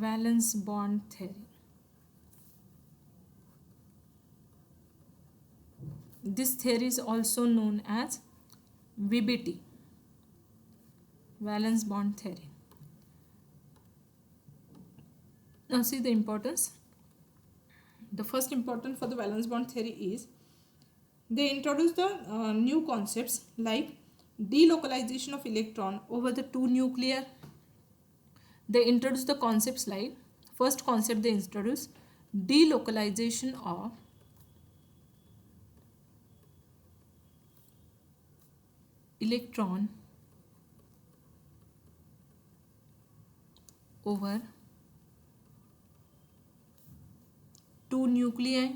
valence bond theory. This theory is also known as VBT, valence bond theory. Now see the importance. The first important for the valence bond theory is they introduce the new concepts like delocalization of electron over the two nuclei. They introduce the concepts like, first concept they introduce, delocalization of electron over two nuclei.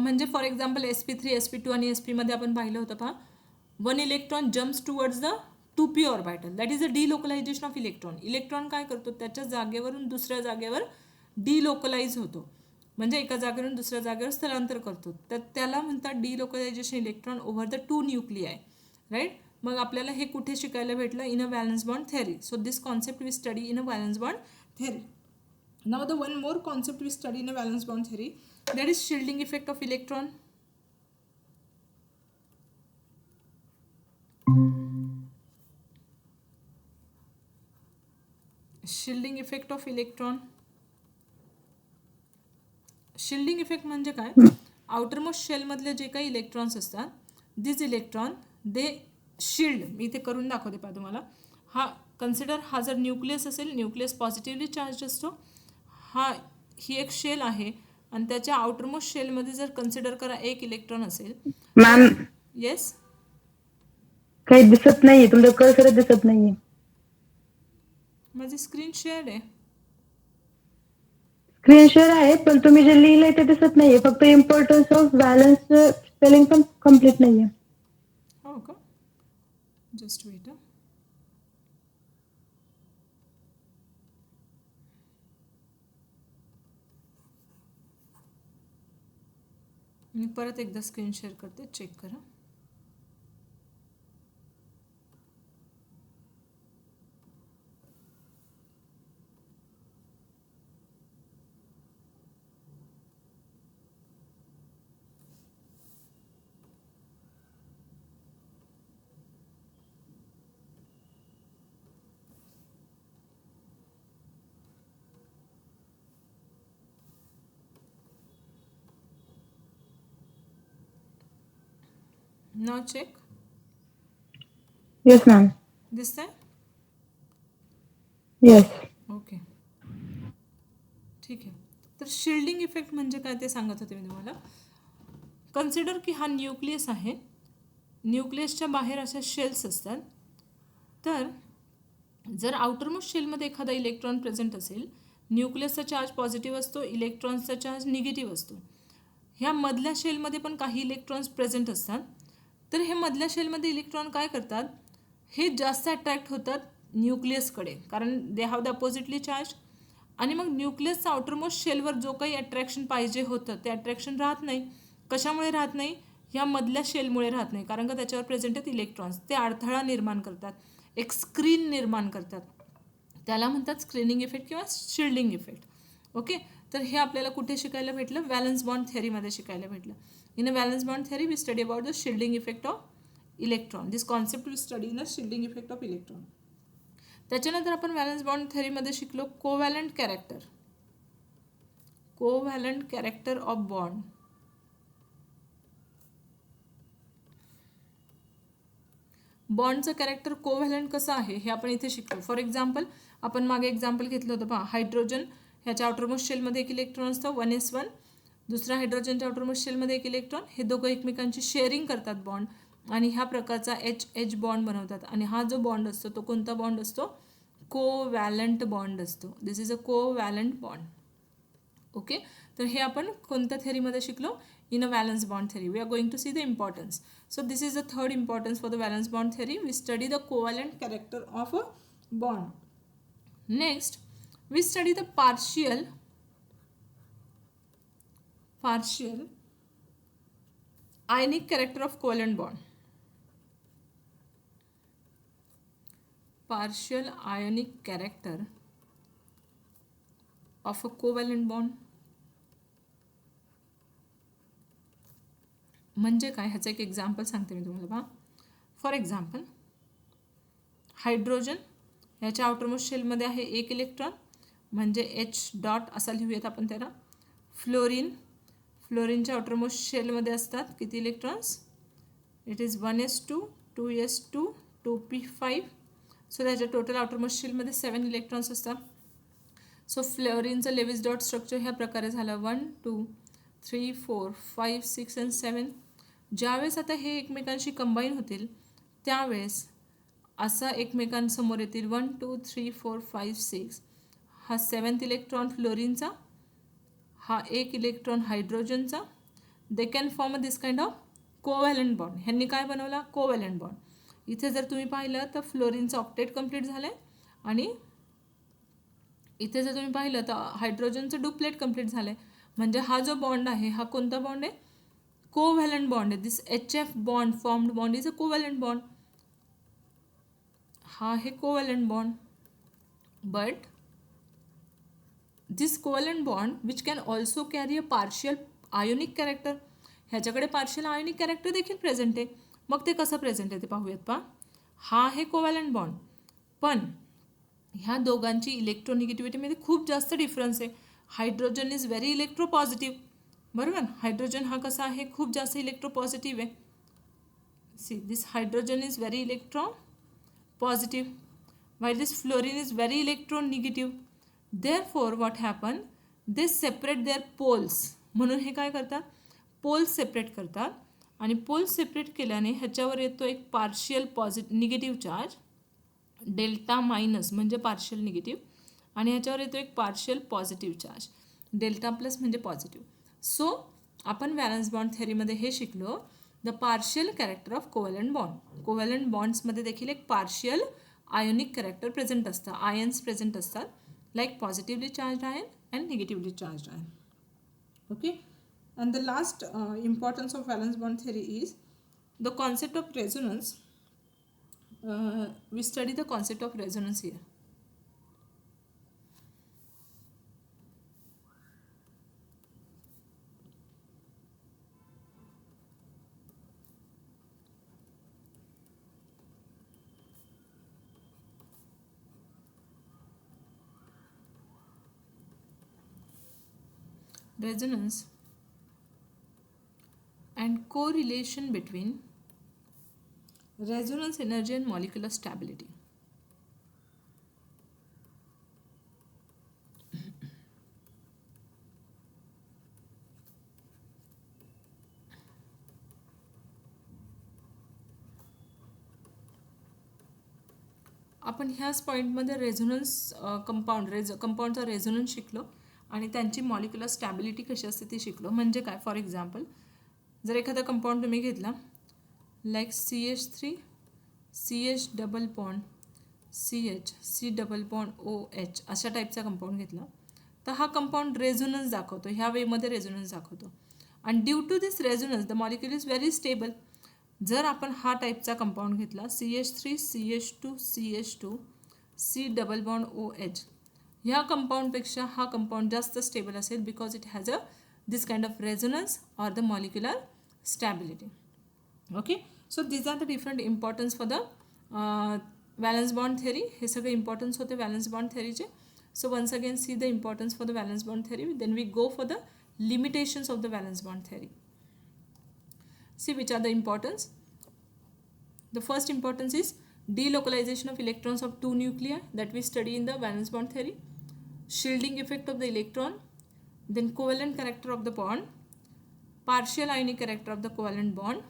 म्हणजे for example sp3 sp2 आणि sp मध्ये आपण पाहिलं होतं पहा, one electron jumps towards the 2p orbital, that is a delocalization of electron. Electron काय करतो, त्याच्या जागेवरून दुसऱ्या जागेवर डिलोकलाइज होतो, म्हणजे एका जागेवरून दुसऱ्या जागेवर स्थलांतर करतो, तर त्याला म्हणतात delocalization electron over the two nuclei, right. मग आपल्याला हे कुठे शिकायला भेटलं, in a valence bond theory. So this concept we study in a valence bond theory. Now the one more concept we study in a valence bond theory, that is shielding effect of electron. Shielding effect of electron. Shielding effect म्हणजे काय, outermost shell मधले जे काही electrons असतात, दिस electron दे shield. मी इथे करून दाखवते पहा तुम्हाला. हा कन्सिडर, हा जर न्यूक्लियस असेल, न्यूक्लियस पॉझिटिव्हली चार्ज असतो, ही एक शेल आहे आणि त्याच्या आउटरमोस्ट शेलमध्ये जर कन्सिडर करा एक इलेक्ट्रॉन असेल. मॅम, येस, काही दिसत नाहीये, तुमचं कर्सर दिसत नाहीये. माझी स्क्रीन शेअर आहे. स्क्रीन शेअर आहे, पण तुम्ही जे लिहिलंय ते दिसत नाहीये. फक्त इम्पॉर्टन्स ऑफ बॅलन्स स्पेलिंग पण कम्प्लीट नाहीये. हो का, जस्ट वेट. मी परत एकदा स्क्रीन शेअर करते, चेक करा. नाव चेक. Yes ma'am. दिसतंय? येस. ओके, ठीक आहे. तर शिल्डिंग इफेक्ट म्हणजे काय ते सांगत होते मी तुम्हाला. कन्सिडर की हा न्यूक्लियस आहे, न्यूक्लियसच्या बाहेर अशा शेल्स असतात. तर जर आउटरमोस्ट शेलमध्ये एखादा इलेक्ट्रॉन प्रेझेंट असेल, न्यूक्लियसचा चार्ज पॉझिटिव्ह असतो, इलेक्ट्रॉन्सचा चार्ज निगेटिव्ह असतो. ह्या मधल्या शेलमध्ये पण काही इलेक्ट्रॉन्स प्रेझेंट असतात. तर हे मधल्या शेलमध्ये इलेक्ट्रॉन काय करतात, हे जास्त अट्रॅक्ट होतात न्यूक्लियसकडे, कारण they have the oppositely charge. आणि मग न्यूक्लियसचा आउटरमोस्ट शेलवर जो काही अट्रॅक्शन पाहिजे होतं ते अट्रॅक्शन राहत नाही. कशामुळे राहत नाही, ह्या मधल्या शेलमुळे राहत नाही, कारण का त्याच्यावर प्रेझेंट आहेत इलेक्ट्रॉन्स. ते अडथळा निर्माण करतात, एक स्क्रीन निर्माण करतात. त्याला म्हणतात स्क्रीनिंग इफेक्ट किंवा शिल्डिंग इफेक्ट. ओके, तर हे आपल्याला कुठे शिकायला भेटलं, व्हॅलन्स बॉन्ड थेअरीमध्ये शिकायला भेटलं. In a valence bond theory we study about the shielding effect of electron. This concept we study in a shielding effect of electron. त्याच्यानंतर आपण व्हॅलन्स बॉन्ड थेअरीमध्ये शिकलो covalent character. Covalent character of bond. बॉन्डचं character covalent कसं आहे हे आपण इथे शिकलो. फॉर एक्झाम्पल, आपण मागे एक्झाम्पल घेतलं होतं पहा, हायड्रोजन ह्याच्या आउटरमोस्ट शेलमध्ये एक इलेक्ट्रॉन असतं 1s1, दुसऱ्या हायड्रोजनच्या आउटरमोस्ट शेलमध्ये एक इलेक्ट्रॉन. हे दोघं एकमेकांची शेअरिंग करतात बॉन्ड आणि ह्या प्रकारचा H बॉन्ड बनवतात. आणि हा जो बॉन्ड असतो तो कोणता बॉन्ड असतो, कोव्हॅलंट बॉन्ड असतो. This is a covalent bond. Okay, तर हे आपण कोणत्या थेअरीमध्ये शिकलो, in a valence bond theory. We are going to see the importance. So this is the third importance for the valence bond theory. We study the covalent character of a bond. Next, we study the partial ionic character of covalent bond. partial ionic character of a covalent bond. म्हणजे काय, ह्याचं एक example सांगते मी तुम्हाला. बा for example, hydrogen ह्याच्या outermost शेलमध्ये आहे 1 electron, म्हणजे H डॉट असा लिहूयात आपण त्याला. फ्लोरीनच्या आउटरमोस्ट शेलमध्ये असतात किती electrons? It is 1s2 2s2 2p5. So त्याच्या टोटल आउटरमोस्ट शेलमध्ये 7 इलेक्ट्रॉन्स असतात. सो फ्लोरीनचं लेविस डॉट स्ट्रक्चर ह्या प्रकारे झालं 1 2 3 4 5 6 and 7. ज्यावेळेस आता हे एकमेकांशी कंबाईन होतील त्यावेळेस असा एकमेकांसमोर येतील 1 2 3 4 5 6. हा 7th इलेक्ट्रॉन फ्लोरीनचा, हा 1 इलेक्ट्रॉन हायड्रोजनचा. They can form this kind of covalent bond. ह्यांनी काय बनवला? Covalent bond. इथे जर तुम्ही पाहिलं तर फ्लोरीनचं ऑक्टेट कंप्लीट झालं आहे आणि इथे जर तुम्ही पाहिलं तर हायड्रोजनचं डुप्लेट कंप्लीट झालं आहे. म्हणजे हा जो बॉन्ड आहे हा कोणता बॉन्ड आहे? कोव्हॅलंट बॉन्ड आहे. दिस HF bond formed bond is a covalent bond. हा आहे covalent bond. But this covalent bond which can also carry a partial ionic character. ह्याच्याकडे पार्शियल आयोनिक कॅरेक्टर देखील प्रेझेंट आहे. मग ते कसं प्रेझेंट आहे ते पाहूयात. पहा, हा आहे कोव्हॅलंट बॉन्ड, पण ह्या दोघांची इलेक्ट्रोनिगेटिव्हिटीमध्ये खूप जास्त डिफरन्स आहे. Hydrogen is very electropositive. बरोबर, हायड्रोजन हा कसा आहे? खूप जास्त इलेक्ट्रोपॉझिटिव्ह आहे. See, this hydrogen is very electropositive while this fluorine is very electronegative. Therefore what happen? They separate their poles. म्हणून हे काय करतात? पोल्स सेपरेट करतात आणि पोल्स सेपरेट केल्याने ह्याच्यावर येतो एक partial negative charge, delta minus म्हणजे पार्शियल निगेटिव्ह, आणि ह्याच्यावर येतो एक partial positive charge, delta plus म्हणजे पॉझिटिव्ह. सो आपण व्हॅलन्स बॉन्ड थेअरीमध्ये हे शिकलो, the partial character of covalent bond. Covalent बॉन्ड्समध्ये देखील एक पार्शियल आयोनिक कॅरेक्टर प्रेझेंट असतं, आयन्स प्रेझेंट असतात, like positively charge ion and negatively charge ion. Okay, and the last importance of valence bond theory is the concept of resonance. We study the concept of resonance here. Resonance and correlation between resonance energy and molecular stability. आपण ह्याच पॉईंटमध्ये resonance कंपाऊंडचा resonance शिकलो आणि त्यांची molecular stability कशी असते ती शिकलो. म्हणजे काय? फॉर एक्झाम्पल, जर एखादा कंपाऊंड तुम्ही घेतला like CH3 CH double bond CH C double bond OH अशा टाईपचा कंपाऊंड घेतला तर हा कंपाऊंड रेझोनन्स दाखवतो, ह्या वेमध्ये रेझोनन्स दाखवतो. आणि due to this resonance the molecule is very stable. जर आपण हा टाईपचा कंपाऊंड घेतला CH3 CH2 CH2 C double bond OH, ह्या कंपाऊंडपेक्षा हा कंपाऊंड जास्त स्टेबल असेल because it has a this kind of resonance or the molecular stability. Okay, so these are the different importance for the valence bond theory. हे सगळे importance होते valence bond थेअरीचे. So once again see the importance for the valence bond theory, then we go for the limitations of the valence bond theory. See which are the importance. The first importance is delocalization of electrons of two nuclei that we study in the valence bond theory, shielding effect of the electron, then covalent character of the bond, partial ionic character of the covalent bond,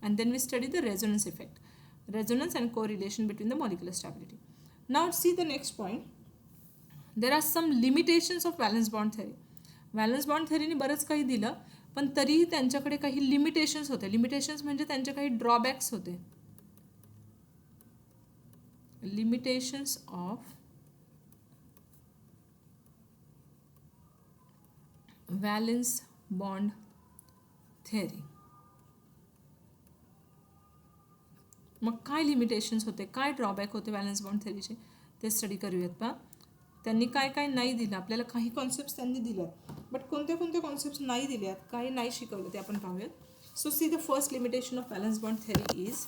and then we study the resonance effect, resonance and correlation between the molecular stability. Now see the next point. There are some limitations of valence bond theory. Valence bond थेअरीने बरंच काही दिलं पण तरीही त्यांच्याकडे काही limitations होते. Limitations म्हणजे त्यांचे काही ड्रॉबॅक्स होते. Limitations of valence bond theory. मग काय लिमिटेशन्स होते, काय ड्रॉबॅक होते व्हॅलन्स बॉन्ड थेरीचे ते स्टडी करूयात पहा. त्यांनी काय काय नाही दिलं आपल्याला, काही कॉन्सेप्ट्स त्यांनी दिल्या, बट कोणत्या कोणत्या कॉन्सेप्ट्स नाही दिल्यात, काही नाही शिकवलं ते आपण पाहूयात. So see the first limitation of valence bond theory is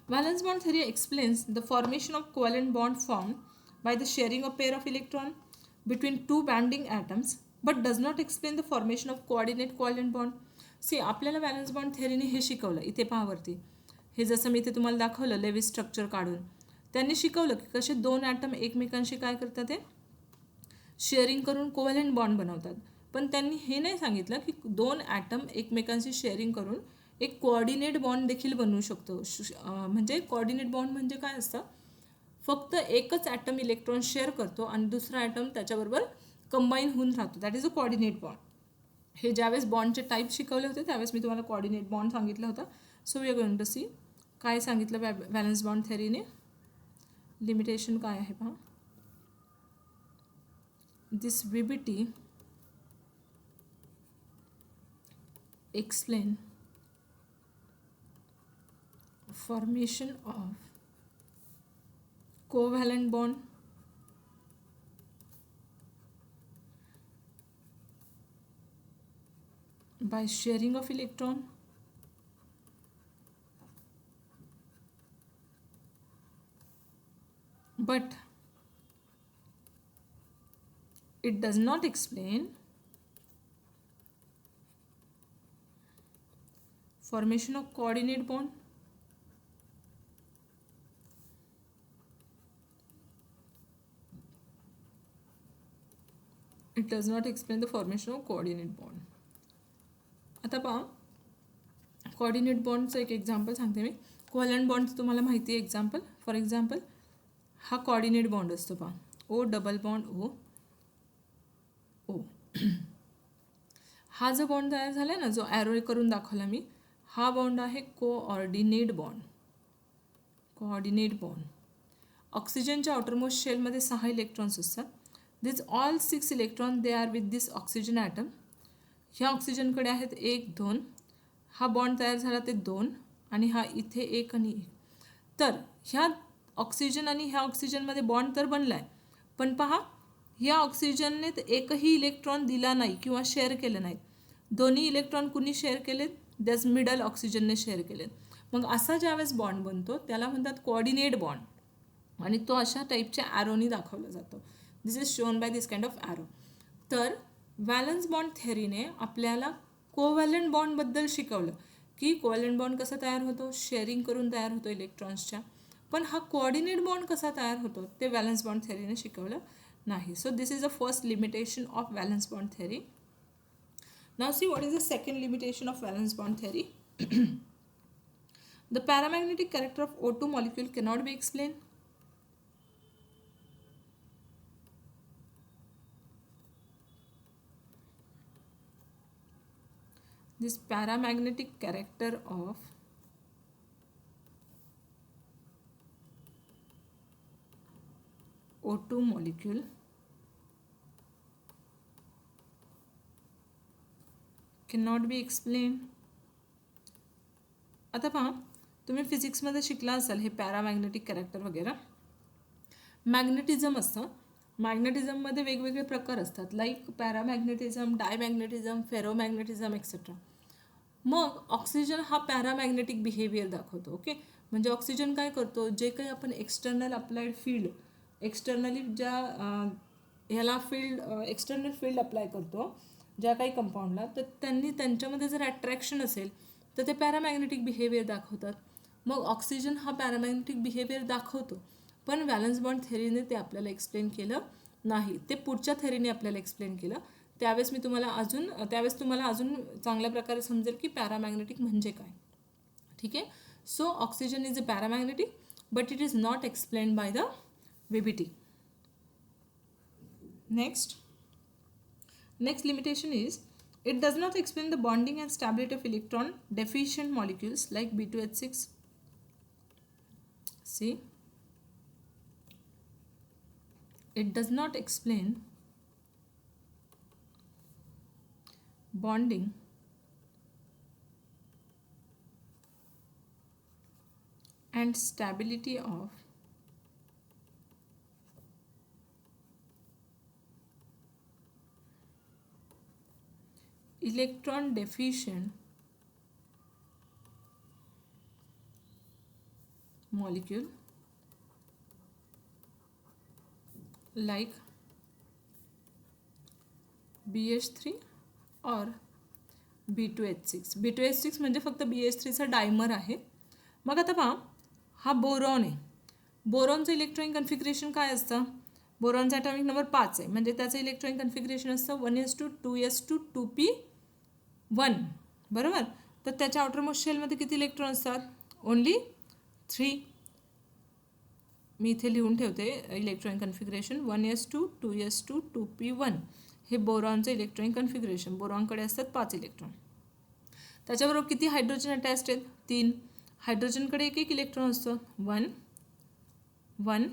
valence bond theory explains the formation of covalent bond formed by the sharing of pair of electron between two bonding atoms but does not explain the formation of coordinate covalent bond. See आपल्याला valence bond थेरीने हे शिकवलं, इथे पहा वरती हे जसं मी इथे तुम्हाला दाखवलं लेविस स्ट्रक्चर काढून, त्यांनी शिकवलं की कसे दोन ॲटम एकमेकांशी काय करतात, ते शेअरिंग करून कोव्हॅलंट बॉन्ड बनवतात. पण त्यांनी हे नाही सांगितलं की दोन ॲटम एकमेकांशी शेअरिंग करून एक कोऑर्डिनेट बॉन्ड देखील बनवू शकतो. म्हणजे कोऑर्डिनेट बॉन्ड म्हणजे काय असतं, फक्त एकच ॲटम इलेक्ट्रॉन शेअर करतो आणि दुसरा ॲटम त्याच्याबरोबर कंबाईन होऊन राहतो, that is a coordinate bond. हे ज्यावेळेस बॉन्डचे टाईप शिकवले होते त्यावेळेस मी तुम्हाला कोऑर्डिनेट बॉन्ड सांगितलं होतं. So we are going to see काय सांगितलं व्हॅलन्स बॉन्ड थेरीने, लिमिटेशन काय आहे पहा. दिस VBT explain formation of covalent bond by sharing of electron but it does not explain formation of coordinate bond it does not explain the formation of coordinate bond. आता पहा coordinate बॉन्डचं एक example सांगते मी. Covalent बॉन्डचं तुम्हाला माहिती आहे example. For example हा coordinate bond असतो पहा, O डबल बॉन्ड O. हा जो बॉन्ड तयार झाला ना, जो ॲरो करून दाखवला मी, हा बॉन्ड आहे कोऑर्डिनेट बॉन्ड. Coordinate bond. ऑक्सिजनच्या आउटरमोस्ट शेलमध्ये 6 इलेक्ट्रॉन्स असतात. This all 6 electron they are with this oxygen atom. ह्या ऑक्सिजनकडे आहेत 1 2, हा बॉन्ड तयार झाला ते 2 आणि हा इथे 1 आणि 1. तर ह्या ऑक्सिजन आणि ह्या ऑक्सिजनमध्ये बॉन्ड तर बनला आहे, पण पहा या ऑक्सिजनने एकही इलेक्ट्रॉन दिला नाही किंवा शेअर केलं नाही. दोन्ही इलेक्ट्रॉन कुणी शेअर केलेत, दॅज मिडल ऑक्सिजनने शेअर केलेत. मग असा ज्यावेळेस बॉन्ड बनतो त्याला म्हणतात कोऑर्डिनेट बॉन्ड आणि तो अशा टाईपच्या ॲरोनी दाखवला जातो. This is shown by this kind of arrow. तर व्हॅलन्स बॉन्ड थेरीने आपल्याला कोव्हॅलंट बॉन्डबद्दल शिकवलं की कोव्हॅलंट बॉन्ड कसा तयार होतो, शेअरिंग करून तयार होतो इलेक्ट्रॉन्सच्या. पण हा कोऑर्डिनेट बॉन्ड कसा तयार होतो ते व्हॅलन्स बॉन्ड थेरीने शिकवलं नाही. So this is the first limitation of valence bond theory. Now see what is the second limitation of valence bond theory. The paramagnetic character of O2 molecule cannot be explained. This paramagnetic character of O2 molecule cannot be explained. आता पहा तुम्ही फिजिक्समध्ये शिकला असाल हे paramagnetic character वगैरे. Magnetism असतं, मॅग्नेटिझममध्ये वेगवेगळे प्रकार असतात, लाईक पॅरामॅग्नेटिझम, डायमॅग्नेटिझम, फेरोमॅग्नेटिझम एक्सेट्रा. मग ऑक्सिजन हा पॅरामॅग्नेटिक बिहेवियर दाखवतो. ओके, म्हणजे ऑक्सिजन काय करतो, जे काही आपण एक्सटर्नल अप्लाइड फील्ड, एक्सटर्नली ज्या ह्याला फील्ड एक्सटर्नल फील्ड अप्लाय करतो ज्या काही कंपाऊंडला, तर त्यांनी त्यांच्यामध्ये जर अट्रॅक्शन असेल तर ते पॅरामॅग्नेटिक बिहेवियर दाखवतात. मग ऑक्सिजन हा पॅरामॅग्नेटिक बिहेवियर दाखवतो, पण व्हॅलन्स बॉन्ड थेरीने ते आपल्याला एक्सप्लेन केलं नाही. ते पुढच्या थेरीने आपल्याला एक्सप्लेन केलं. त्यावेळेस तुम्हाला अजून चांगल्या प्रकारे समजेल की पॅरामॅग्नेटिक म्हणजे काय. ठीक आहे. So oxygen is a paramagnetic but it is not explained by the VBT. Next limitation is it does not explain the bonding and stability of electron deficient molecules like B2H6. See, it does not explain bonding and stability of electron deficient molecule like BH3 or B2H6. B2H6 म्हणजे फक्त BH3चा dimer आहे. मग आता पहा, हा boron आहे. बोरॉनचं electronic configuration काय असतं? बोरॉनचा ॲटॉमिक नंबर 5 आहे, म्हणजे त्याचं इलेक्ट्रॉनिक कन्फिगरेशन असतं 1s2 2s2 2p1. बरोबर. तर त्याच्या आउटरमोस्ट शेलमध्ये किती इलेक्ट्रॉन असतात? ओन्ली 3. मी इथे लिहून ठेवते electronic configuration 1s2 2s2 2p1. हे बोरॉनचं इलेक्ट्रॉनिक कन्फिगरेशन. बोरॉनकडे असतात 5 इलेक्ट्रॉन. त्याच्याबरोबर किती हायड्रोजन अटॅच्ड आहेत? 3. हायड्रोजनकडे एक इलेक्ट्रॉन असतो. 1 1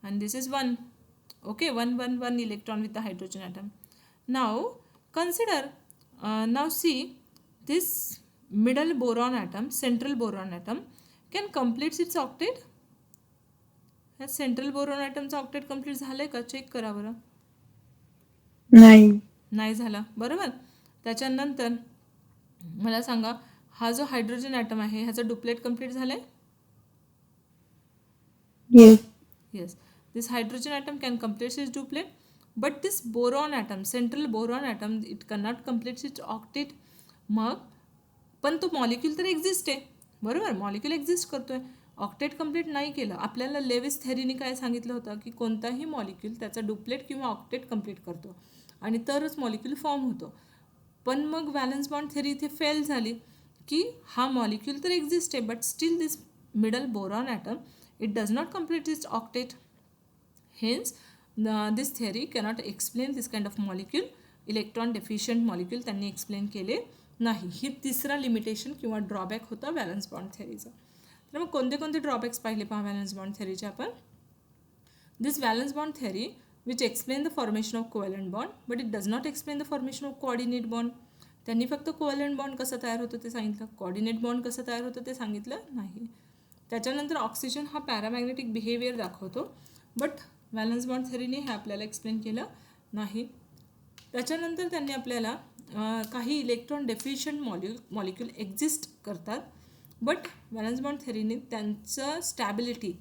and this is 1. Okay, 1 electron with the hydrogen atom. Now consider, now see this middle boron atom, central boron atom can complete its octet. ह्या central boron ॲटमचा octet complete झालं आहे का? Check करा बरं. नाही झाला. बरोबर. त्याच्यानंतर मला सांगा, हा जो हायड्रोजन ॲटम आहे ह्याचा डुप्लेट कंप्लीट झालं आहे? Yes. This hydrogen atom can complete its duplet, but this boron atom, central boron atom, it cannot complete its octet. मग पण तो मॉलिक्यूल तर एक्झिस्ट आहे. बरोबर, मॉलिक्यूल एक्झिस्ट करतोय, ऑक्टेट कंप्लीट नाही केलं. आपल्याला लेविस थेरीने काय सांगितलं होतं की कोणताही मॉलिक्यूल त्याचा डुप्लेट किंवा ऑक्टेट कंप्लीट करतो आणि तरच मॉलिक्यूल फॉर्म होतो. पण मग व्हॅलन्स बॉन्ड थेरी इथे फेल झाली की हा मॉलिक्यूल तर एक्झिस्ट आहे, but still this middle boron atom it does not complete its octet. Hence this theory cannot explain this kind of molecule, electron deficient molecule त्यांनी एक्सप्लेन केले नाही. ही तिसरा लिमिटेशन किंवा ड्रॉबॅक होता व्हॅलन्स बॉन्ड थेरीचा. तर मग कोणते कोणते ड्रॉबॅक्स पाहिले पहा व्हॅलन्स बॉन्ड थेरीचे आपण? This valence bond theory which explain the formation of covalent bond, but it does not explain the formation of coordinate bond. त्यांनी फक्त कोव्हॅलंट बॉन्ड कसं तयार होतं ते सांगितलं, कोऑर्डिनेट बॉन्ड कसं तयार होतं ते सांगितलं नाही. त्याच्यानंतर ऑक्सिजन हा पॅरामॅग्नेटिक बिहेवियर दाखवतो, बट व्हॅलन्स बॉन्ड थेरीने हे आपल्याला एक्सप्लेन केलं नाही. त्याच्यानंतर त्यांनी आपल्याला काही इलेक्ट्रॉन डेफिशियंट मॉलिक्यूल एक्झिस्ट करतात, बट व्हॅलन्स बॉन्ड थेरीने त्यांचं स्टॅबिलिटी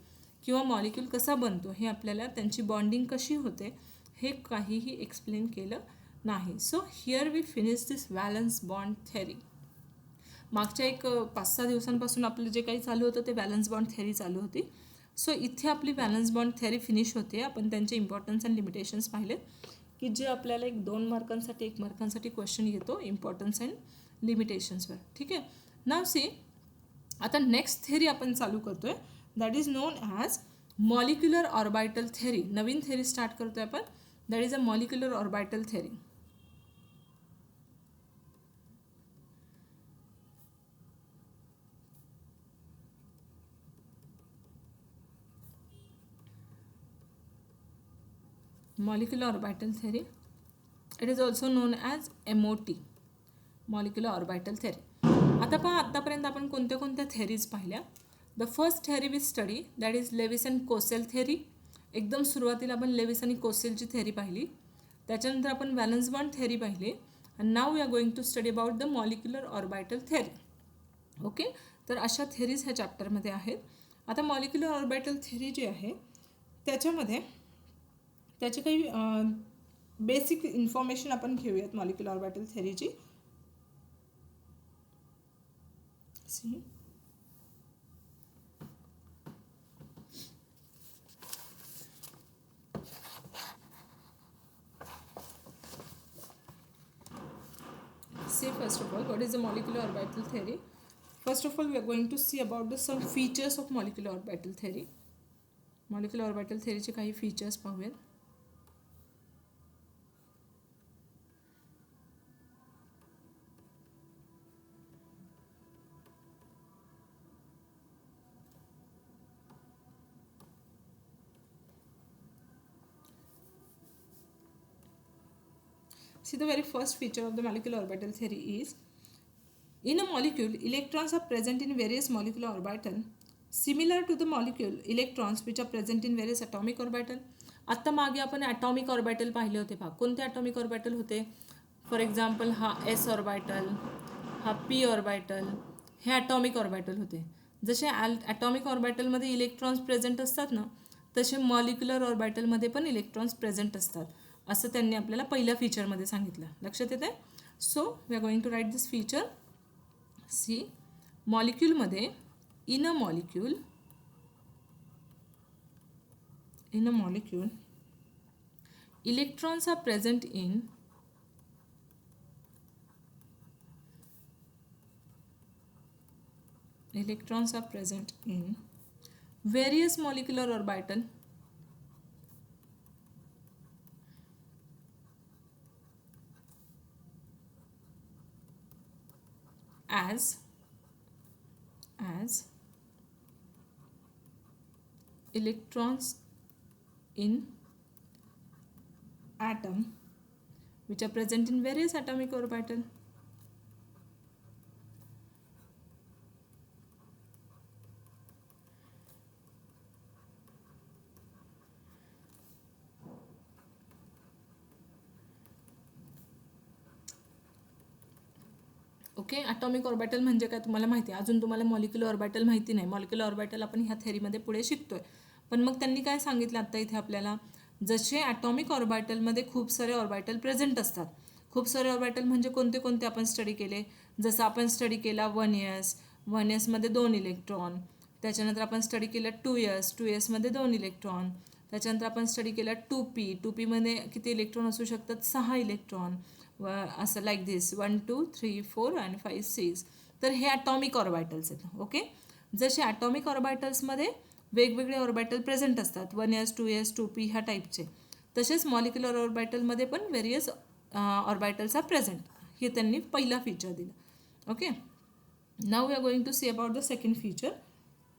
किंवा मॉलिक्यूल कसा बनतो हे आपल्याला, त्यांची बॉन्डिंग कशी होते हे काहीही एक्सप्लेन केलं नाही. So here we finish this valence bond theory. मागच्या एक 5-6 दिवसांपासून आपलं जे काही चालू होतं ते व्हॅलन्स बॉन्ड थेरी चालू होती. सो इथे आपली व्हॅलन्स बॉन्ड थेरी फिनिश होते. आपण त्यांचे इम्पॉर्टन्स अँड लिमिटेशन्स पाहिले की जे आपल्याला 2 मार्कांसाठी 1 मार्कांसाठी क्वेश्चन येतो इम्पॉर्टन्स अँड लिमिटेशन्सवर. ठीक आहे. नाव सी, आता नेक्स्ट थेरी आपण चालू करतो आहे, that is non as molecular orbital theory. Naveen theory start करतो आहे आपण, that is a molecular orbital theory. Molecular orbital theory, it is also known as MOT, molecular orbital theory. आता पहा, आतापर्यंत आपण कोणत्या कोणत्या थेरीज पाहिल्या. The first theory we study that is Lewis and Kossel theory. एकदम सुरुवातीला आपण लेविस आणि कोसेलची थेरी पाहिली. त्याच्यानंतर आपण व्हॅलन्स बॉन्ड थेरी पाहिली. And now we are going to study about the molecular orbital theory. Okay, तर अशा थेरीज ह्या चॅप्टरमध्ये आहेत. आता मॉलिक्युलर ऑर्बिटल थेरी जी आहे त्याच्यामध्ये त्याची काही बेसिक इन्फॉर्मेशन आपण घेऊयात मॉलिक्युलर ऑर्बिटल थेरीची. See, first of all, what is the molecular orbital theory? First of all, we are going to see about some features of molecular orbital theory. molecular orbital theory चे काही features पाहूयात. See, the very first feature of the molecular orbital theory is, in a molecule, electrons are present in various molecular orbital similar to the molecule electrons which are present in various atomic orbital. आत्ता मागे आपण atomic orbital पाहिले होते पहा. कोणते atomic orbital होते? For example हा S orbital, हा पी ऑर्बिटल, हे ॲटॉमिक ऑर्बिटल होते. जसे ॲटॉमिक ऑर्बिटलमध्ये इलेक्ट्रॉन्स प्रेझेंट असतात ना, तसे मॉलिक्युलर ऑर्बिटलमध्ये पण इलेक्ट्रॉन्स प्रेझेंट असतात, असं त्यांनी आपल्याला पहिल्या फीचरमध्ये सांगितलं. लक्षात येते? So we are going to write this feature. See, मॉलिक्यूलमध्ये in a molecule electrons are present in various molecular orbital as electrons in atom which are present in various atomic orbital. Okay, atomic orbital म्हणजे काय तुम्हाला माहिती आहे. अजून तुम्हाला molecular orbital माहिती नाही. मॉलिक्युलर ऑर्बिटल आपण ह्या थेरीमध्ये पुढे शिकतोय. पण मग त्यांनी काय सांगितलं आत्ता इथे आपल्याला, जसे ॲटॉमिक ऑर्बिटलमध्ये खूप सारे ऑर्बिटल प्रेझेंट असतात. खूप सारे ऑर्बिटल म्हणजे कोणते कोणते आपण स्टडी केले. जसं आपण स्टडी केला 1s मध्ये 2 इलेक्ट्रॉन. त्याच्यानंतर आपण स्टडी केलं 2s मध्ये 2 इलेक्ट्रॉन. त्याच्यानंतर आपण स्टडी केला 2p मध्ये किती इलेक्ट्रॉन असू शकतात? 6 इलेक्ट्रॉन. असं लाईक दिस 1 2 3 4 आणि 5 6. तर हे ॲटॉमिक ऑर्बिटल्स आहेत. ओके, जसे ॲटॉमिक ऑर्बिटल्समध्ये वेगवेगळे ऑर्बिटल प्रेझेंट असतात, 1s 2s 2p ह्या टाईपचे, तसेच मॉलिक्युलर ऑर्बिटलमध्ये पण व्हेरियस ऑर्बिटल्स आर प्रेझेंट. हे त्यांनी पहिला फीचर दिलं. Okay, now we are going to see about the second feature.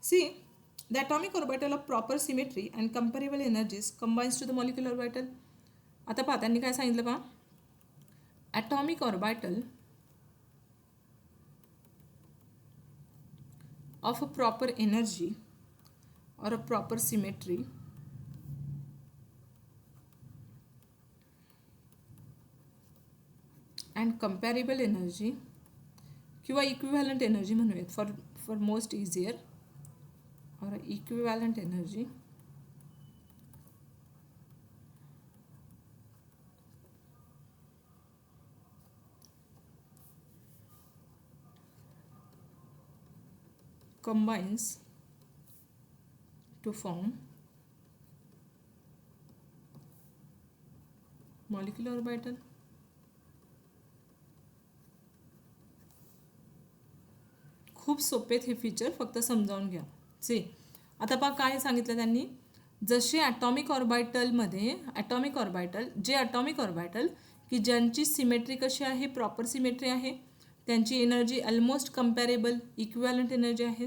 See, the atomic orbital of proper symmetry and comparable energies combines to the molecular orbital. आता पहा त्यांनी काय सांगितलं पहा. atomic orbital of a proper energy or a proper symmetry and comparable energy किंवा equivalent energy म्हणूयात for most easier, or equivalent energy combines to form molecular orbital. खूप सोपे हे फीचर, फक्त समजावून घ्या. सी, आता पहा काय सांगितलं त्यांनी. जसे ॲटॉमिक ऑर्बिटलमध्ये जे ॲटॉमिक ऑर्बिटल की ज्यांची सिमेट्री कशी आहे? प्रॉपर सिमेट्री आहे. त्यांची एनर्जी ऑलमोस्ट कंपॅरेबल इक्विव्हॅलंट एनर्जी आहे.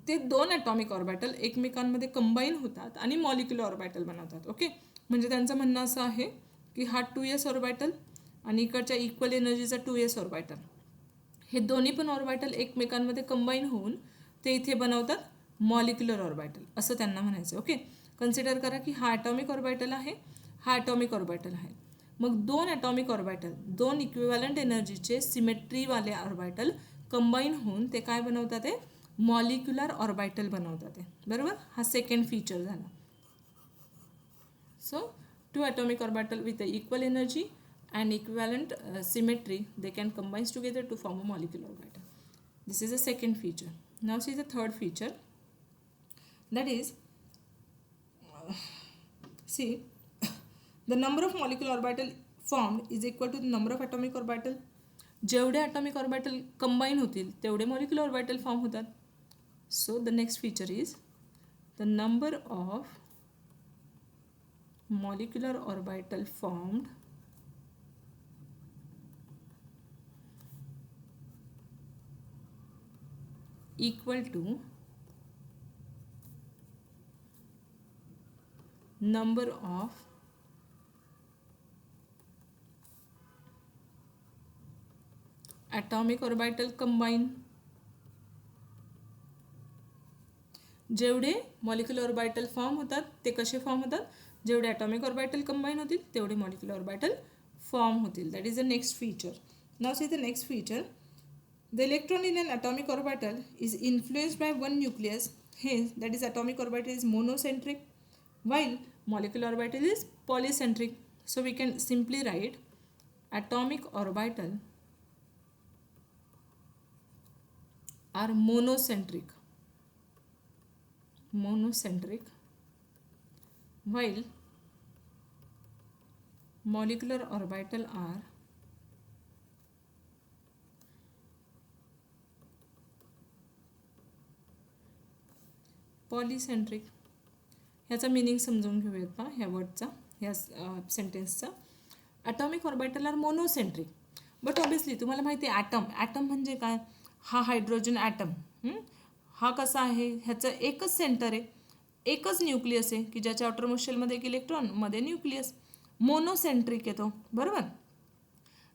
ते 2 ॲटॉमिक ऑर्बिटल एकमेकांमध्ये कंबाईन होतात आणि मॉलिक्युलर ऑर्बिटल बनवतात. ओके, म्हणजे त्यांचं म्हणणं असं आहे की हा 2s ऑर्बिटल आणि इकडच्या इक्वल एनर्जीचा 2s ऑर्बिटल, हे दोन्ही पण ऑर्बिटल एकमेकांमध्ये कंबाईन होऊन ते इथे बनवतात मॉलिक्युलर ऑर्बिटल, असं त्यांना म्हणायचं. ओके, कन्सिडर करा की हा ॲटॉमिक ऑर्बिटल आहे, हा ॲटॉमिक ऑर्बिटल आहे. मग 2 ॲटॉमिक ऑर्बिटल, 2 इक्विव्हॅलंट एनर्जीचे सिमेट्रीवाले ऑर्बिटल कंबाईन होऊन ते काय बनवतात? ते मॉलिक्युलर ऑर्बिटल बनवतात. बरोबर, हा सेकंड फीचर झाला. So 2 atomic orbital with equal energy and equivalent symmetry, they can combine together to form a molecular orbital. This is the second feature. Now see the third feature, that is see the number of molecular orbital formed is equal to the number of atomic orbital. जेवढे atomic orbital combine होतील तेवढे molecular orbital form होतात. So the next feature is the number of molecular orbital formed equal to number of atomic orbital combine जेवढे molecular orbital form होतात ते कसे form होतात, जेवढे ॲटॉमिक ऑर्बिटल कंबाईन होतील तेवढे मॉलिक्युलर ऑर्बिटल फॉर्म होतील. That is the next feature. Now see the next feature. The electron in an atomic orbital is influenced by one nucleus, hence that is atomic orbital is monocentric while molecular orbital is polycentric. So we can simply write atomic orbital are monocentric while molecular orbital are polycentric. ह्याचा meaning समजून घेऊयात पहा ह्या वर्डचा, ह्या सेंटेन्सचा. Atomic orbital are monocentric but obviously तुम्हाला माहिती आहे ॲटम म्हणजे काय, हा हायड्रोजन ॲटम. हा कसा आहे, ह्याचं एकच सेंटर आहे, एकच न्यूक्लियस आहे की ज्याच्या आउटरमोस्ट शेलमध्ये एक इलेक्ट्रॉन मध्ये न्यूक्लियस. मोनोसेंट्रिक येतो बरोबर.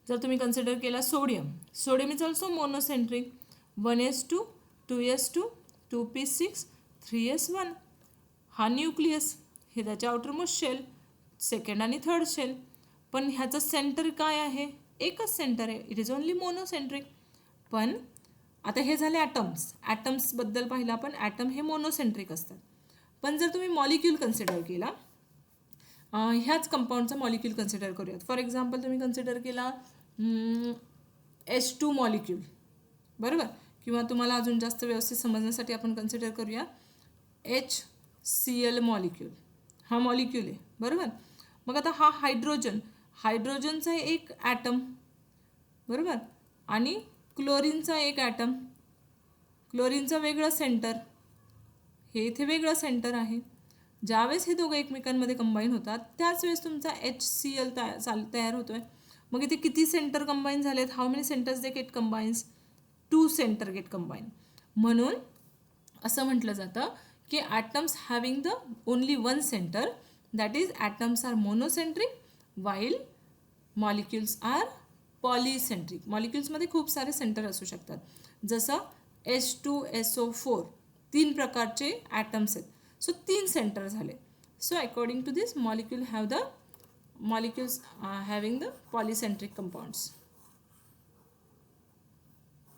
जर तुम्ही कन्सिडर केला sodium is also monocentric. 1s2 2s2 2p6 3s1. हा न्यूक्लियस, हे त्याच्या आउटरमोस्ट शेल, सेकंड आणि थर्ड शेल. पण ह्याचं सेंटर काय आहे, एकच सेंटर आहे. It is only monocentric. पण आता हे झाले ॲटम्सबद्दल पाहिलं आपण. ॲटम हे मोनोसेंट्रिक असतात. पण जर तुम्ही मॉलिक्यूल कन्सिडर केला, ह्याच कंपाऊंडचा मॉलिक्यूल कन्सिडर करूयात. फॉर एक्झाम्पल तुम्ही कन्सिडर केला H2 मॉलिक्यूल बरोबर, किंवा तुम्हाला अजून जास्त व्यवस्थित समजण्यासाठी आपण कन्सिडर करूया HCl मॉलिक्यूल. हा मॉलिक्यूल आहे बरोबर. मग आता हा हायड्रोजनचा एक ॲटम बरोबर, आणि क्लोरीनचा एक ॲटम. क्लोरीनचं वेगळं सेंटर, हे इथे वेगळं सेंटर आहे. ज्यावेळेस हे दोघं एकमेकांमध्ये कंबाईन होतात त्याच वेळेस तुमचा HCl तयार होतो आहे. मग इथे किती सेंटर कंबाईन झालेत, how many centers they get combines, 2 center get combine. म्हणून असं म्हटलं जातं की atoms having the only one center, that is atoms are monocentric while molecules are polycentric. मॉलिक्युल्समध्ये खूप सारे सेंटर असू शकतात. जसं H2SO4 3 प्रकारचे ॲटम्स आहेत. सो 3 सेंटर झाले. So according to this molecules having the polycentric compounds.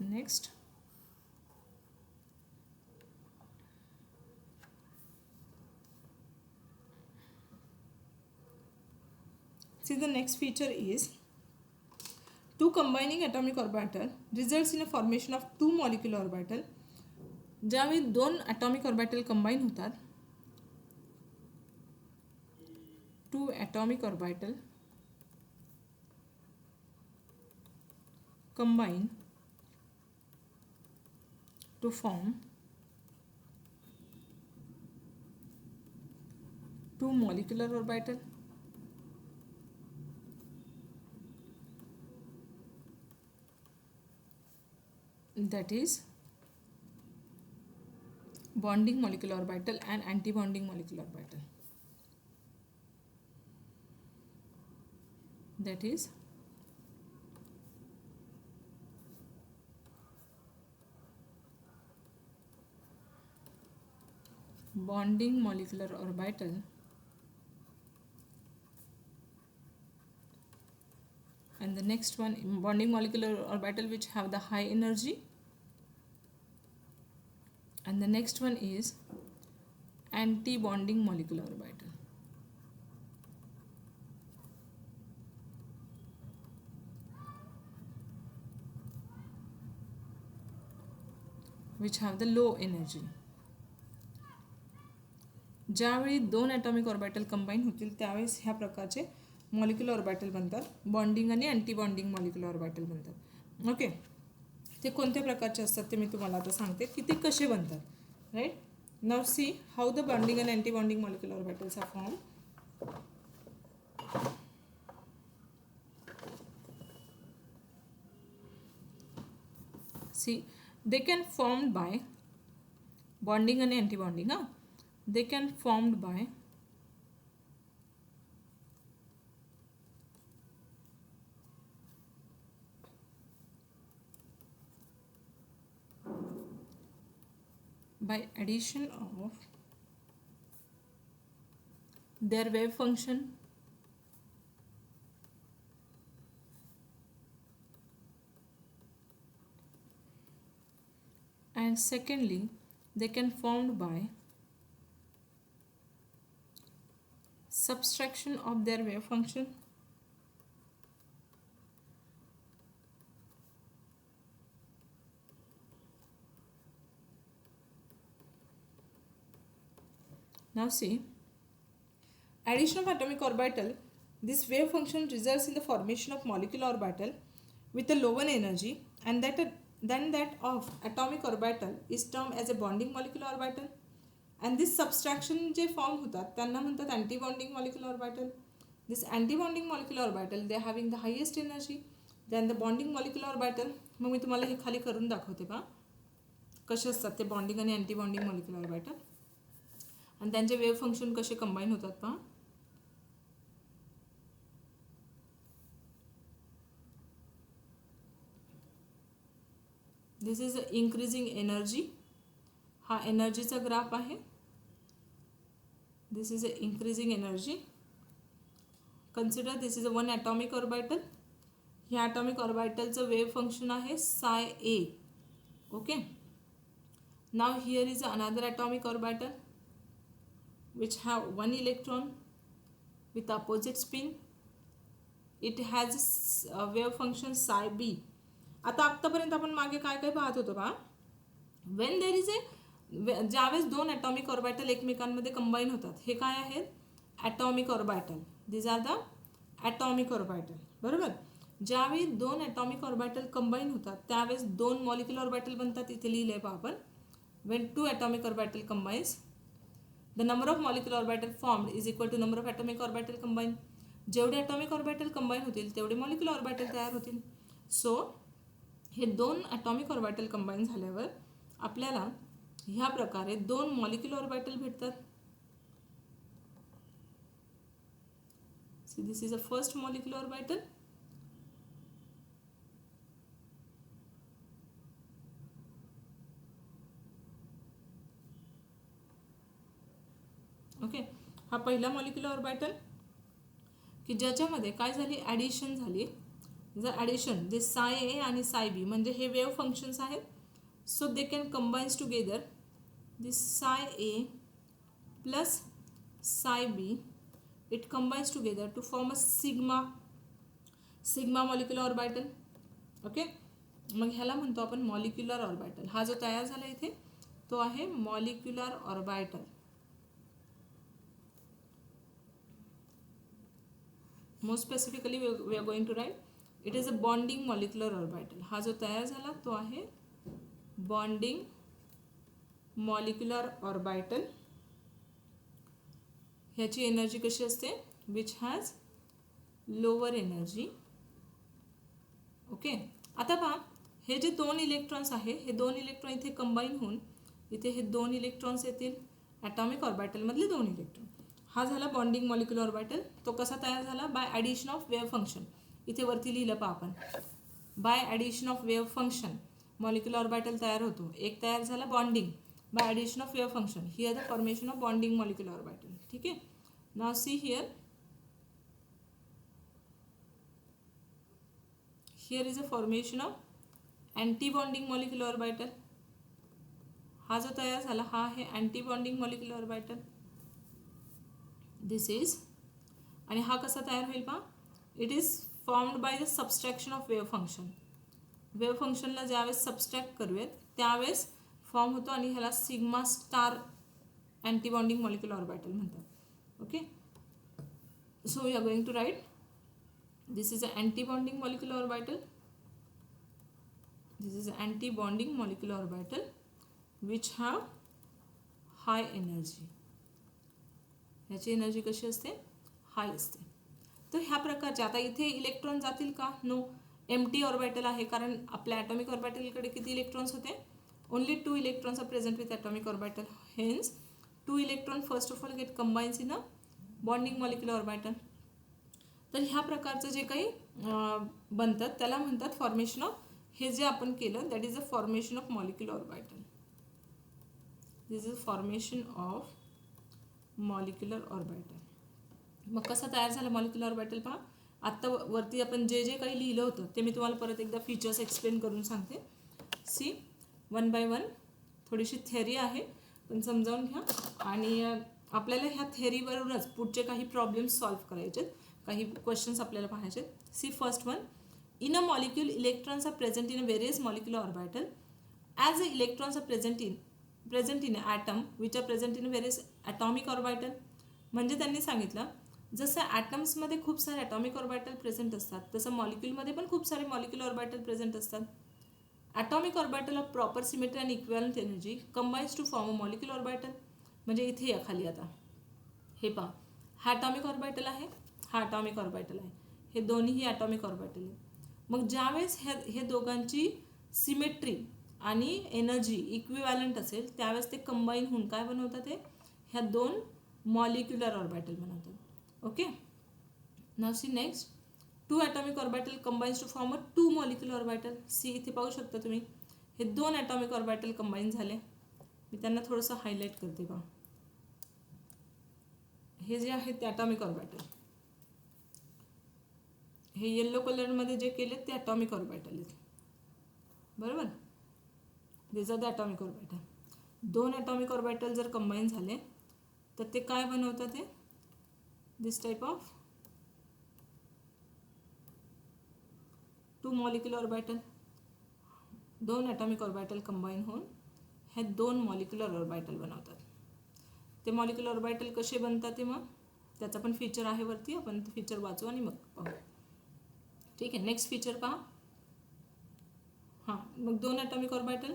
Next, see the next feature is two combining atomic orbital results in a formation of two molecular orbital. ज्यावेळी 2 atomic orbital combine होतात, 2 atomic orbital combine to form 2 molecular orbital. That is bonding molecular orbital and anti-bonding molecular orbital. That is bonding molecular orbital and the next one bonding molecular orbital which have the high energy, and the next one is anti-bonding molecular orbital. which have the low energy. ज्यावेळी 2 atomic orbital combine होतील त्यावेळेस ह्या प्रकारचे molecular orbital बनतात. Bonding आणि anti bonding molecular orbital बनतात. Okay, ते कोणत्या प्रकारचे असतात ते मी तुम्हाला आता सांगते की ते कसे बनतात. Right, now see how the bonding and anti bonding molecular orbitals are form. See, they can formed by bonding and anti-bonding. They can formed by by addition of their wave function and secondly they can formed by subtraction of their wave function now see addition of atomic orbital this wave function results in the formation of molecular orbital with a lower energy and then that of atomic orbital is termed as a bonding molecular orbital and this subtraction जे form होतात त्यांना म्हणतात anti bonding molecular orbital this anti bonding molecular orbital they having the highest energy than the bonding molecular orbital मग मी तुम्हाला हे खाली करून दाखवते पहा कसे असतात ते बॉन्डिंग आणि अँटी बॉन्डिंग मॉलिक्युलर ऑर्बिटल आणि त्यांचे वेव्ह फंक्शन कसे कंबाईन होतात पहा this is a increasing energy हा एनर्जीचा ग्राफ आहे this is a increasing energy consider this is a one atomic orbital ह्या ॲटॉमिक ऑर्बिटलचं वेव्ह फंक्शन आहे psi A okay now here is another atomic orbital which have one electron with opposite spin it has a wave function psi b आता आत्तापर्यंत आपण मागे काय काय पाहत होतो बा when there is a ज्यावेळेस दोन ॲटॉमिक ऑर्बिटल एकमेकांमध्ये कंबाईन होतात हे काय आहेत atomic orbital these are the atomic orbital बरोबर ज्यावेळी दोन ॲटॉमिक ऑर्बिटल कंबाईन होतात त्यावेळेस दोन मॉलिक्युलर ऑर्बिटल बनतात इथे लिहिलंय पहा आपण when two atomic orbital combines the number of molecular orbital formed is equal to number of atomic orbital combined जेवढे atomic orbital combine होतील तेवढे molecular orbital तयार होतील सो हे दोन atomic orbital combine झाल्यावर आपल्याला ह्या प्रकारे दोन molecular orbital भेटतात see this is a first molecular orbital okay हा पहिला मॉलिक्युलर ऑर्बिटल की ज्याच्यामध्ये काय झाली ॲडिशन झाली जर ॲडिशन दे साय ए आणि साय बी म्हणजे हे वेव्ह फंक्शन्स आहेत so they can combines together this psi A plus psi B it combines together to form a sigma molecular orbital okay मग ह्याला म्हणतो आपण मॉलिक्युलर ऑर्बिटल हा जो तयार झाला इथे तो आहे molecular orbital more specifically we are going to write it is a bonding molecular orbital हा जो तयार झाला तो आहे bonding molecular orbital ह्याची एनर्जी कशी असते which has lower energy okay आता पहा हे जे दोन इलेक्ट्रॉन्स आहे हे दोन इलेक्ट्रॉन इथे कंबाईन होऊन इथे हे दोन इलेक्ट्रॉन्स येतील ॲटॉमिक ऑर्बिटल मधले दोन इलेक्ट्रॉन हा झाला बॉन्डिंग मॉलिक्युलर ऑर्बिटल तो कसा तयार झाला by addition of wave function इथे वरती लिहिलं पहा आपण by addition of wave function molecular orbital तयार होतो एक तयार झाला bonding by addition of wave function here the formation of bonding molecular orbital ठीक आहे now see here is a formation of anti bonding molecular orbital हा जो तयार झाला हा आहे anti bonding molecular orbital this is आणि हा कसा तयार होईल पहा it is formed by the subtraction of wave फंक्शनला ज्यावेळेस सबस्ट्रॅक्ट करूयात त्यावेळेस फॉर्म होतो आणि ह्याला sigma star antibonding molecular orbital म्हणतात okay so we are going to write this is a antibonding molecular orbital this is a antibonding molecular orbital which have high energy ह्याची energy कशी असते हाय असते तर ह्या प्रकारचे आता इथे इलेक्ट्रॉन जातील का नो एम्प्टी ऑर्बिटल आहे कारण आपल्या ॲटॉमिक ऑर्बिटलकडे किती इलेक्ट्रॉन्स होते only 2 electrons are present with atomic orbital hence 2 electron first of all get combines in a bonding molecular orbital तर ह्या प्रकारचं जे काही बनतात त्याला म्हणतात फॉर्मेशन ऑफ हे जे आपण केलं that is a formation of molecular orbital this is formation of molecular orbital. मग कसा तयार झाला मॉलिक्युलर ऑर्बिटल पहा. आत्ता वरती आपण जे जे काही लिहिलं होतं ते मी तुम्हाला परत एकदा फीचर्स एक्सप्लेन करून सांगते. सी 1 by 1 थोडीशी थेअरी आहे पण समजावून घ्या आणि आपल्याला ह्या थेअरीवरूनच पुढचे काही प्रॉब्लेम्स सॉल्व्ह करायचे, काही क्वेश्चन्स आपल्याला पाहायचे. See first one, in a molecule electrons are present in a various molecular orbital as the electrons are present in an atom which are present in a various atomic orbital. म्हणजे त्यांनी सांगितलं जसं ॲटम्समध्ये खूप सारे atomic orbital present असतात तसं मॉलिक्यूलमध्ये पण खूप सारे मॉलिक्युलर ऑर्बिटल प्रेझेंट असतात. Atomic orbital of proper symmetry and equivalent energy combines to form a molecular orbital. म्हणजे इथे या खाली आता हे पहा, हा ॲटॉमिक ऑर्बिटल आहे, हा ॲटॉमिक ऑर्बिटल आहे, हे दोन्हीही ॲटॉमिक ऑर्बिटल आहे. मग ज्यावेळेस हे दोघांची सिमेट्री आणि एनर्जी इक्विव्हॅलंट असेल त्यावेळेस ते कंबाईन होऊन काय बनवतात, ते ह्या दोन मॉलिक्युलर ऑर्बिटल बनवतात. ओके, नाव see next, 2 atomic orbital combines to form a 2 molecular orbital. See इथे पाहू शकता तुम्ही, हे 2 ॲटॉमिक ऑर्बिटल कंबाईन झाले. मी त्यांना थोडंसं हायलाईट करते पहा. हे जे आहे ते ॲटॉमिक ऑर्बिटल, हे येल्लो कलरमध्ये जे केले ते ॲटॉमिक ऑर्बिटल आहेत, बरोबर. This are the atomic orbital. 2 atomic orbital जर कंबाईन झाले तर ते काय बनवतात, ते this type of 2 molecular orbital. 2 atomic orbital combine होऊन हे 2 मॉलिक्युलर ऑर्बिटल बनवतात. ते मॉलिक्युलर ऑर्बिटल कसे बनतात ते मग त्याचा पण फीचर आहे वरती, आपण ते फीचर वाचू आणि मग पाहू. ठीक आहे, नेक्स्ट फीचर पहा. हां, मग 2 ॲटॉमिक ऑर्बिटल,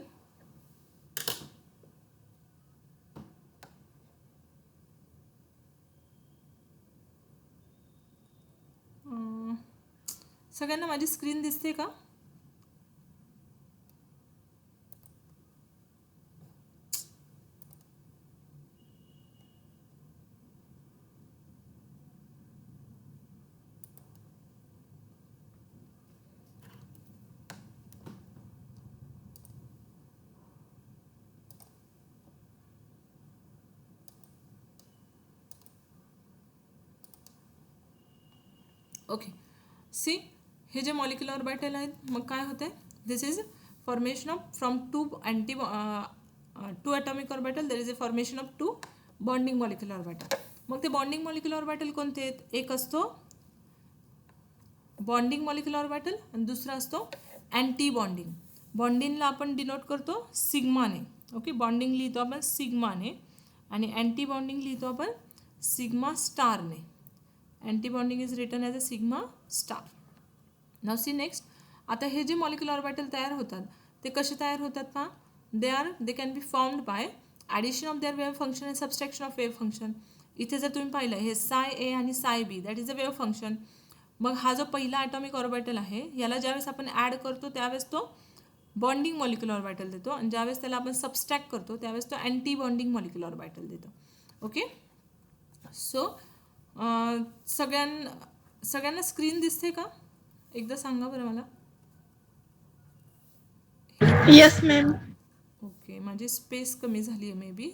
सगळ्यांना माझी स्क्रीन दिसते का? ओके, सी हे जे मॉलिक्युलर ऑर्बिटल आहेत मग काय होतं आहे, this is formation of from 2 atomic orbital there is a formation of 2 bonding molecular orbital. मग ते बॉन्डिंग मॉलिक्युलर ऑर्बिटल कोणते आहेत, एक असतो बॉन्डिंग मॉलिक्युलर ऑर्बिटल आणि दुसरा असतो अँटी बॉन्डिंग. बॉन्डिंगला आपण डिनोट करतो सिग्माने. ओके, बॉन्डिंग लिहितो आपण सिग्माने आणि अँटी बॉन्डिंग लिहितो आपण सिग्मा स्टारने. Anti bonding is written as a sigma star. Now see next, आता हे जे मॉलिक्युलर ऑर्बिटल तयार होतात ते कसे तयार होतात पहा. They can be formed by addition of their wave function and subtraction of wave function. इथे जर तुम्ही पाहिलं हे साय ए आणि psi B that is a wave function. मग हा जो पहिला ॲटॉमिक ऑर्बिटल आहे याला ज्यावेळेस आपण ॲड करतो त्यावेळेस तो बॉन्डिंग मॉलिक्युलर ऑर्बिटल देतो आणि ज्यावेळेस त्याला आपण सबस्ट्रॅक्ट करतो त्यावेळेस तो अँटी बॉन्डिंग मॉलिक्युलर ऑर्बिटल देतो. ओके, सो सगळ्यांना स्क्रीन दिसते का, एकदा सांगा बरं मला. Yes ma'am. ओके, माझी स्पेस कमी झाली आहे मे बी.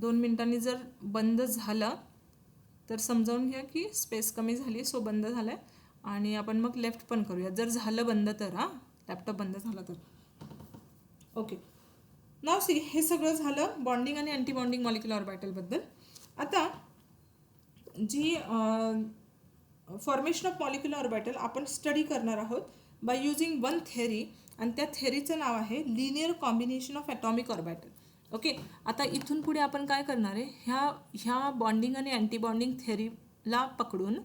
2 मिनिटांनी जर बंद झालं तर समजावून घ्या की स्पेस कमी झाली, सो बंद झालं आहे आणि आपण मग लेफ्ट पण करूया जर झालं बंद तर. लॅपटॉप बंद झाला तर. ओके, नाव सी हे सगळं झालं बॉन्डिंग आणि अँटी बॉन्डिंग मॉलिक्युलर ऑर्बिटलबद्दल. आता जी फॉर्मेशन ऑफ मॉलिक्युलर ऑर्बिटल आपण स्टडी करणार आहोत बाय युजिंग वन थेअरी आणि त्या थेअरीचं नाव आहे linear combination of atomic orbital. Okay, आता इथून पुढे आपण काय करणार आहे, ह्या बॉन्डिंग आणि अँटी बॉन्डिंग थेअरीला पकडून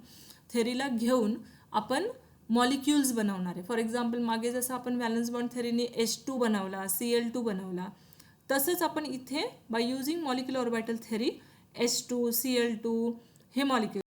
थेअरीला घेऊन आपण मॉलिक्युल्स बनवणार आहे. फॉर एक्झाम्पल मागे जसं आपण व्हॅलन्स बॉन्ड थेअरीने H2 बनवला, Cl2 बनवला, तसंच आपण इथे by using molecular orbital theory H2 Cl2 हे मॉलिक्युल